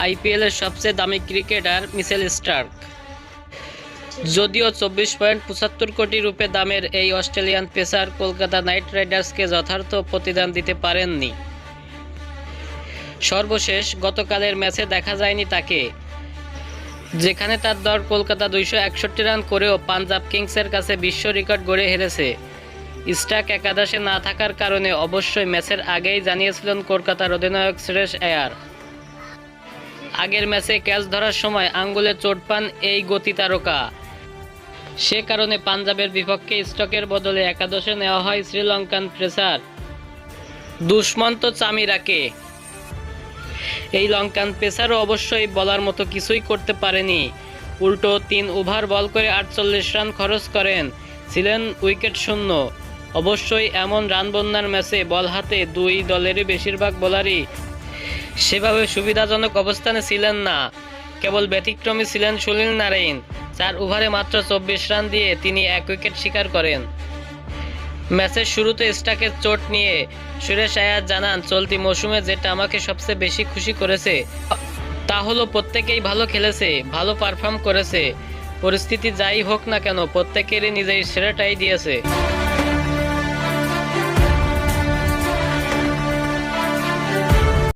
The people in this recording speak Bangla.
আইপিএলের সবচেয়ে দামি ক্রিকেটার মিচেল স্টার্ক। যদিও 24.75 কোটি রুপে দামের এই অস্ট্রেলিয়ান পেসার কলকাতা নাইট রাইডার্সকে যথার্থ প্রতিদান দিতে পারেননি। সর্বশেষ গতকালের ম্যাচে দেখা যায়নি তাকে, যেখানে তার দল কলকাতা 261 রান করেও পাঞ্জাব কিংসের কাছে বিশ্ব রেকর্ড গড়ে হেরেছে। স্টার্ক একাদশে না থাকার কারণে অবশ্যই ম্যাচের আগেই জানিয়েছিলেন কলকাতার অধিনায়ক শ্রেয়স আয়ার। আগের ম্যাচে ক্যাচ ধরার সময় আঙ্গুলে চোট পান এই গতি তারকা। সে কারণে পাঞ্জাবের বিপক্ষে স্টার্কের বদলে একাদশে নেওয়া হয় শ্রীলঙ্কান পেসার দুষ্মন্ত চামিরাকে। এই লঙ্কান পেসারও অবশ্যই বলার মতো কিছুই করতে পারেনি, উল্টো 3 ওভার বল করে 48 রান খরচ করেন, ছিলেন উইকেট শূন্য। অবশ্যই এমন রান বন্যার ম্যাচে বল হাতে দুই দলেরই বেশিরভাগ বোলারই সেভাবে সুবিধাজনক অবস্থানে ছিলেন না। কেবল ব্যতিক্রমী ছিলেন সুনীল নারাইন। 4 ওভারে মাত্র 24 রান দিয়ে তিনি 1 উইকেট শিকার করেন। ম্যাচের শুরুতে স্টার্কের চোট নিয়ে শ্রেয়স আয়ার জানান, চলতি মৌসুমে যেটা আমাকে সবচেয়ে বেশি খুশি করেছে তা হলো প্রত্যেকেই ভালো খেলেছে, ভালো পারফর্ম করেছে। পরিস্থিতি যাই হোক না কেন প্রত্যেকেরই নিজের সেরাটাই দিয়েছে।